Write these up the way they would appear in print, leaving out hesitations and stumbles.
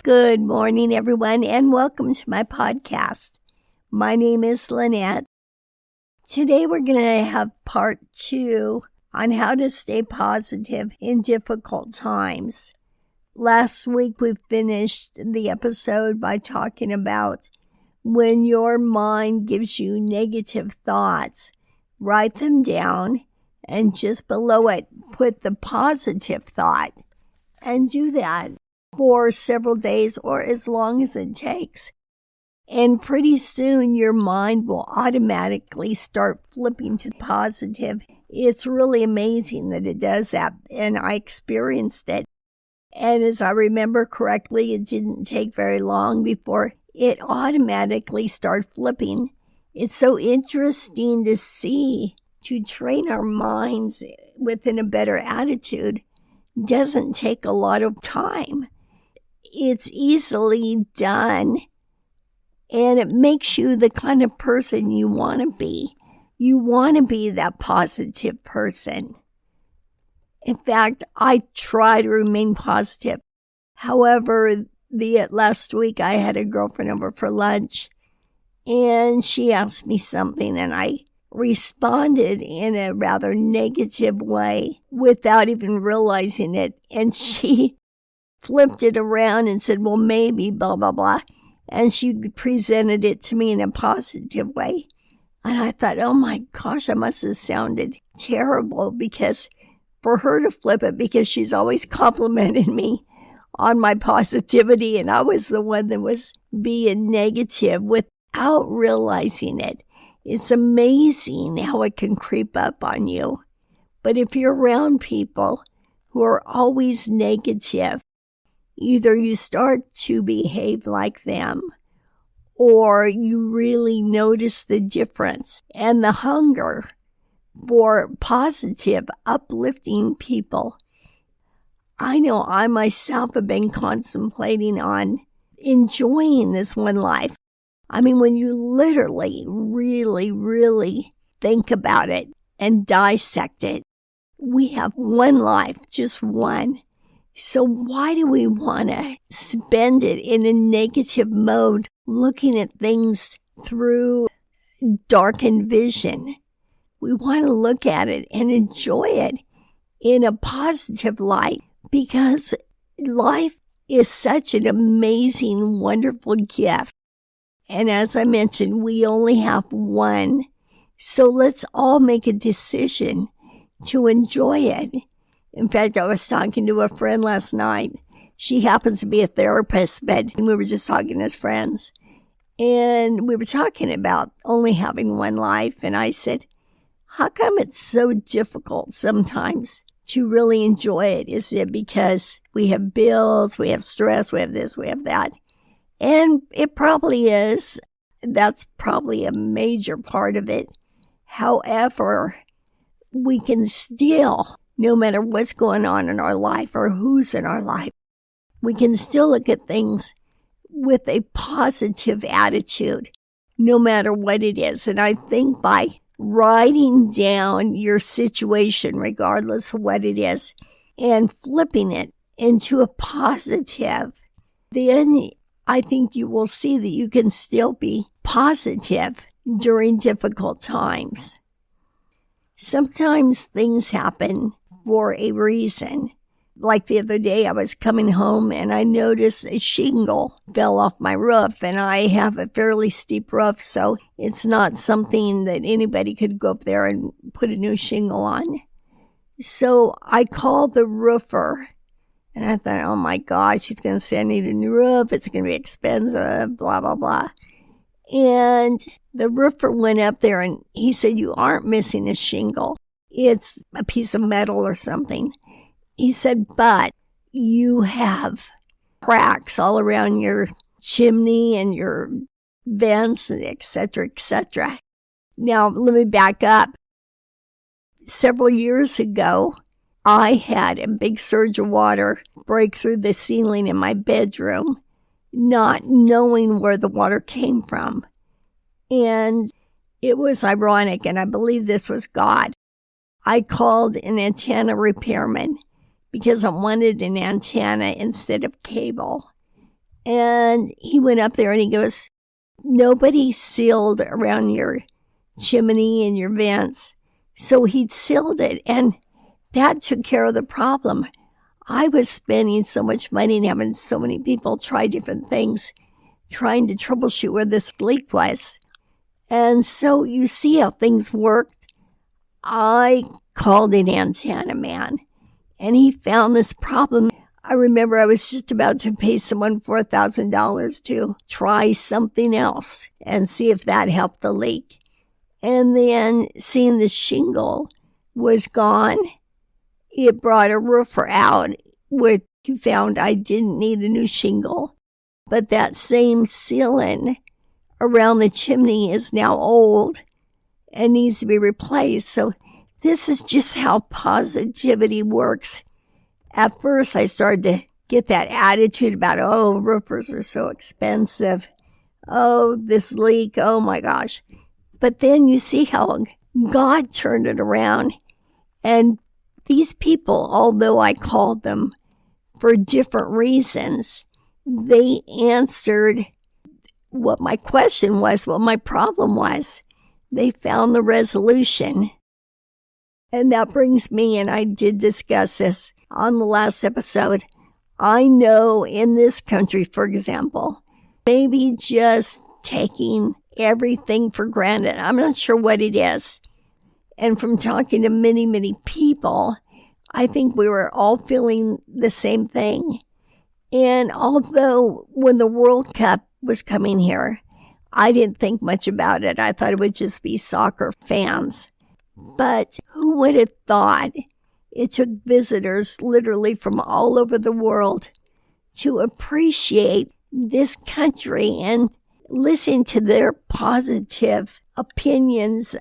Good morning, everyone, and welcome to my podcast. My name is Lynette. Today we're going to have part 2 on how to stay positive in difficult times. Last week we finished the episode by talking about when your mind gives you negative thoughts, write them down, and just below it, put the positive thought. And do that for several days or as long as it takes. And pretty soon your mind will automatically start flipping to positive. It's really amazing that it does that, and I experienced it. And as I remember correctly, it didn't take very long before it automatically started flipping. It's so interesting to see, to train our minds within a better attitude doesn't take a lot of time. It's easily done, and it makes you the kind of person you want to be. You want to be that positive person. In fact, I try to remain positive. However, last week I had a girlfriend over for lunch, and she asked me something, and I responded in a rather negative way without even realizing it. And she flipped it around and said, well, maybe, blah, blah, blah. And she presented it to me in a positive way. And I thought, oh my gosh, I must have sounded terrible because for her to flip it, because she's always complimented me on my positivity, and I was the one that was being negative without realizing it. It's amazing how it can creep up on you. But if you're around people who are always negative, either you start to behave like them, or you really notice the difference and the hunger for positive, uplifting people. I know I myself have been contemplating on enjoying this one life. I mean, when you literally, really think about it and dissect it, we have one life, just one. So why do we want to spend it in a negative mode, looking at things through darkened vision? We want to look at it and enjoy it in a positive light, because life is such an amazing, wonderful gift. And as I mentioned, we only have one. So let's all make a decision to enjoy it. In fact, I was talking to a friend last night. She happens to be a therapist, but we were just talking as friends. And we were talking about only having one life. And I said, how come it's so difficult sometimes to really enjoy it? Is it because we have bills, we have stress, we have this, we have that? And it probably is. That's probably a major part of it. However, we can still, no matter what's going on in our life or who's in our life, we can still look at things with a positive attitude, no matter what it is. And I think by writing down your situation, regardless of what it is, and flipping it into a positive, then I think you will see that you can still be positive during difficult times. Sometimes things happen for a reason. Like the other day, I was coming home and I noticed a shingle fell off my roof, and I have a fairly steep roof, so it's not something that anybody could go up there and put a new shingle on. So I called the roofer, and I thought, oh my gosh, he's going to say I need a new roof, it's going to be expensive, blah, blah, blah. And the roofer went up there and he said, you aren't missing a shingle. It's a piece of metal or something. He said, but you have cracks all around your chimney and your vents, etcetera, etcetera. Now, let me back up. Several years ago, I had a big surge of water break through the ceiling in my bedroom, not knowing where the water came from. And it was ironic, and I believe this was God. I called an antenna repairman because I wanted an antenna instead of cable. And he went up there and he goes, nobody sealed around your chimney and your vents. So he sealed it, and that took care of the problem. I was spending so much money and having so many people try different things, trying to troubleshoot where this leak was. And so you see how things worked. I called an antenna man, and he found this problem. I remember I was just about to pay someone $4,000 to try something else and see if that helped the leak. And then seeing the shingle was gone, it brought a roofer out, which he found I didn't need a new shingle. But that same sealant around the chimney is now old and needs to be replaced. So this is just how positivity works. At first, I started to get that attitude about, oh, roofers are so expensive. Oh, this leak, oh my gosh. But then you see how God turned it around. And these people, although I called them for different reasons, they answered what my question was, what my problem was. They found the resolution. And that brings me, and I did discuss this on the last episode, I know in this country, for example, maybe just taking everything for granted. I'm not sure what it is. And from talking to many, many people, I think we were all feeling the same thing. And although when the World Cup was coming here, I didn't think much about it. I thought it would just be soccer fans. But who would have thought it took visitors literally from all over the world to appreciate this country and listen to their positive opinions?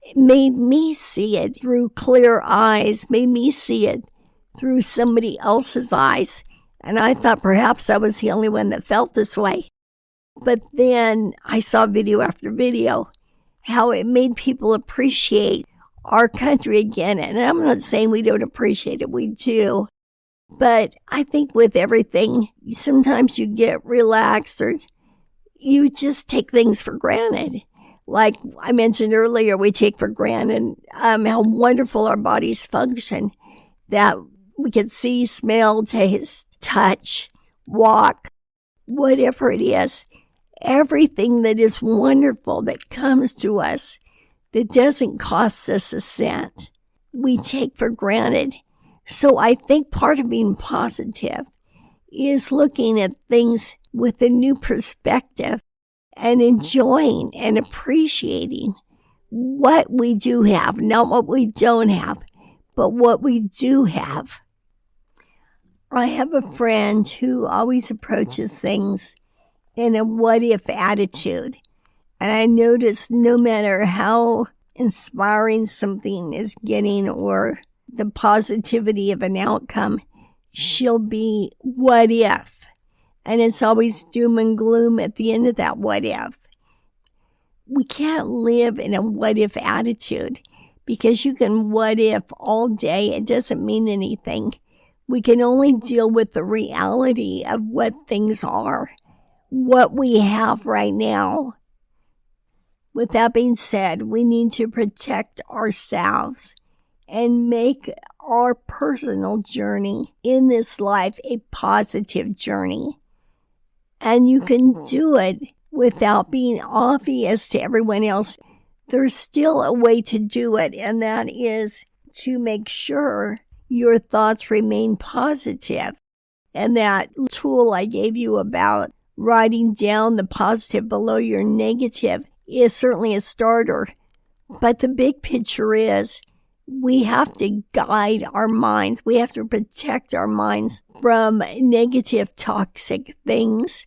It made me see it through clear eyes, made me see it through somebody else's eyes. And I thought perhaps I was the only one that felt this way. But then I saw video after video, how it made people appreciate our country again. And I'm not saying we don't appreciate it, we do. But I think with everything, sometimes you get relaxed or you just take things for granted. Like I mentioned earlier, we take for granted how wonderful our bodies function, that we can see, smell, taste, touch, walk, whatever it is. Everything that is wonderful that comes to us that doesn't cost us a cent, we take for granted. So I think part of being positive is looking at things with a new perspective and enjoying and appreciating what we do have, not what we don't have, but what we do have. I have a friend who always approaches things in a what-if attitude. And I notice no matter how inspiring something is getting or the positivity of an outcome, she'll be what if. And it's always doom and gloom at the end of that what if. We can't live in a what if attitude because you can what if all day. It doesn't mean anything. We can only deal with the reality of what things are, what we have right now. With that being said, we need to protect ourselves and make our personal journey in this life a positive journey. And you can do it without being obvious to everyone else. There's still a way to do it, and that is to make sure your thoughts remain positive. And that tool I gave you about writing down the positive below your negative is certainly a starter. But the big picture is we have to guide our minds. We have to protect our minds from negative, toxic things.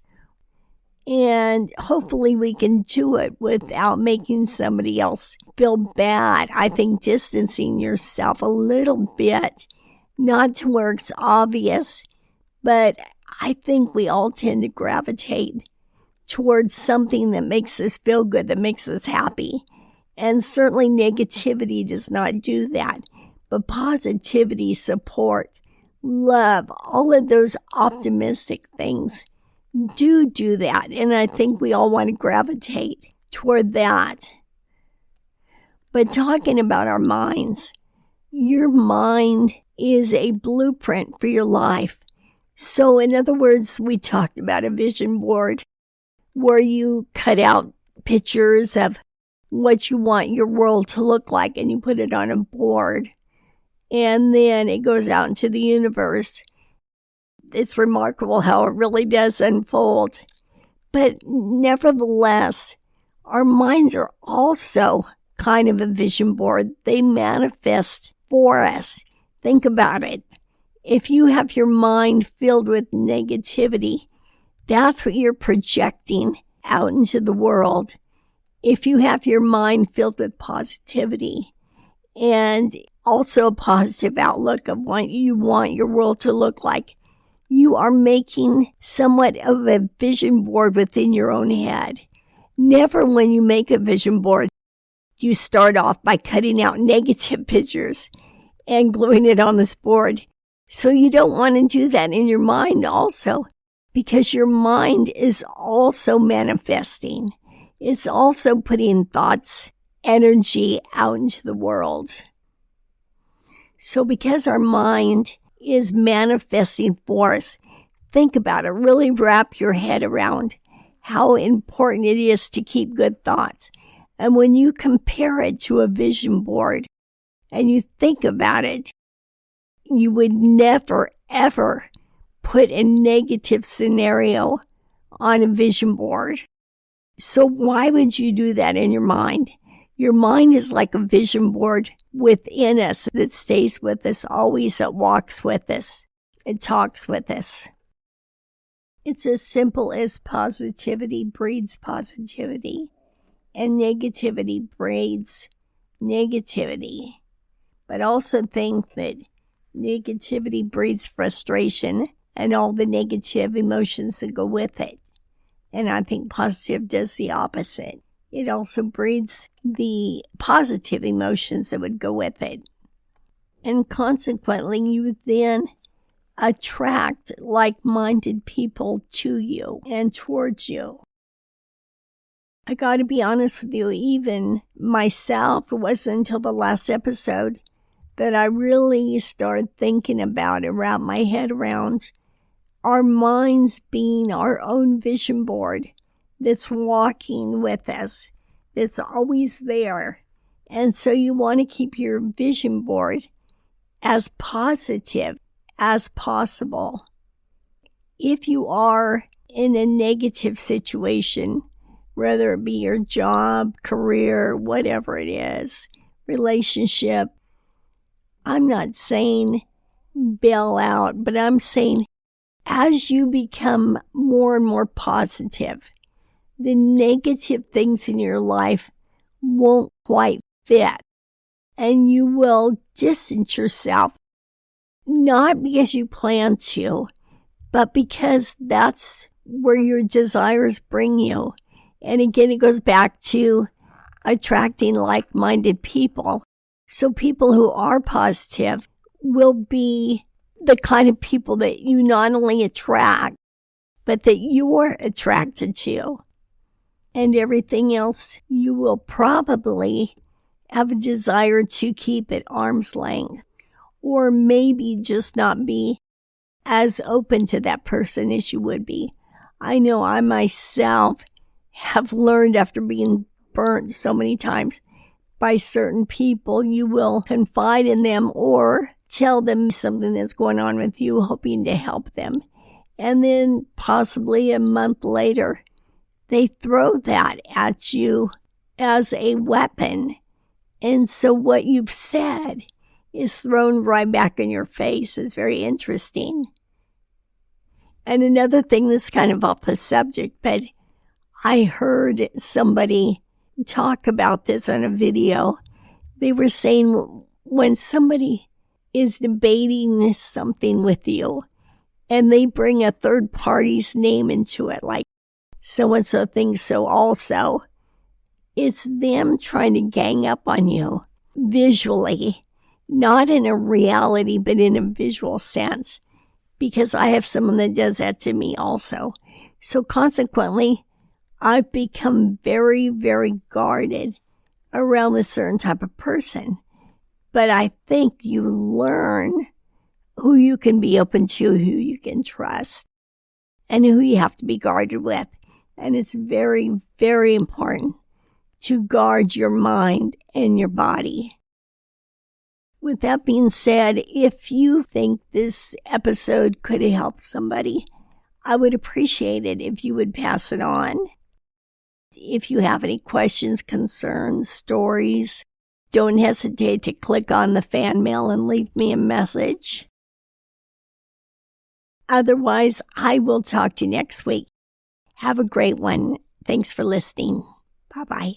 And hopefully we can do it without making somebody else feel bad. I think distancing yourself a little bit, not to where it's obvious, but I think we all tend to gravitate towards something that makes us feel good, that makes us happy. And certainly negativity does not do that. But positivity, support, love, all of those optimistic things, do that. And I think we all want to gravitate toward that. But talking about our minds, your mind is a blueprint for your life. So in other words, we talked about a vision board where you cut out pictures of what you want your world to look like and you put it on a board. And then it goes out into the universe. It's remarkable how it really does unfold. But nevertheless, our minds are also kind of a vision board. They manifest for us. Think about it. If you have your mind filled with negativity, that's what you're projecting out into the world. If you have your mind filled with positivity and also a positive outlook of what you want your world to look like, you are making somewhat of a vision board within your own head. Never when you make a vision board, you start off by cutting out negative pictures and gluing it on this board. So you don't want to do that in your mind also, because your mind is also manifesting. It's also putting thoughts, energy out into the world. So because our mind is manifesting for us, think about it. Really wrap your head around how important it is to keep good thoughts. And when you compare it to a vision board and you think about it, you would never, ever put a negative scenario on a vision board. So why would you do that in your mind? Your mind is like a vision board within us that stays with us always, that walks with us, it talks with us. It's as simple as positivity breeds positivity, and negativity breeds negativity. But also think that negativity breeds frustration and all the negative emotions that go with it. And I think positive does the opposite. It also breeds the positive emotions that would go with it. And consequently, you then attract like-minded people to you and towards you. I got to be honest with you, even myself, it wasn't until the last episode that I really started thinking about it, wrap my head around our minds being our own vision board that's walking with us, that's always there. And so you want to keep your vision board as positive as possible. If you are in a negative situation, whether it be your job, career, whatever it is, relationship, I'm not saying bail out, but I'm saying as you become more and more positive, the negative things in your life won't quite fit. And you will distance yourself, not because you plan to, but because that's where your desires bring you. And again, it goes back to attracting like-minded people. So people who are positive will be the kind of people that you not only attract, but that you're attracted to. And everything else you will probably have a desire to keep at arm's length, or maybe just not be as open to that person as you would be. I know I myself have learned after being burnt so many times by certain people, you will confide in them or tell them something that's going on with you, hoping to help them. And then possibly a month later, they throw that at you as a weapon. And so what you've said is thrown right back in your face. It's very interesting. And another thing that's kind of off the subject, but I heard somebody talk about this on a video. They were saying when somebody is debating something with you and they bring a third party's name into it, like so-and-so thinks so also, it's them trying to gang up on you visually, not in a reality, but in a visual sense, because I have someone that does that to me also. So consequently, I've become very, very guarded around a certain type of person. But I think you learn who you can be open to, who you can trust, and who you have to be guarded with. And it's very, very important to guard your mind and your body. With that being said, if you think this episode could help somebody, I would appreciate it if you would pass it on. If you have any questions, concerns, stories, don't hesitate to click on the fan mail and leave me a message. Otherwise, I will talk to you next week. Have a great one. Thanks for listening. Bye-bye.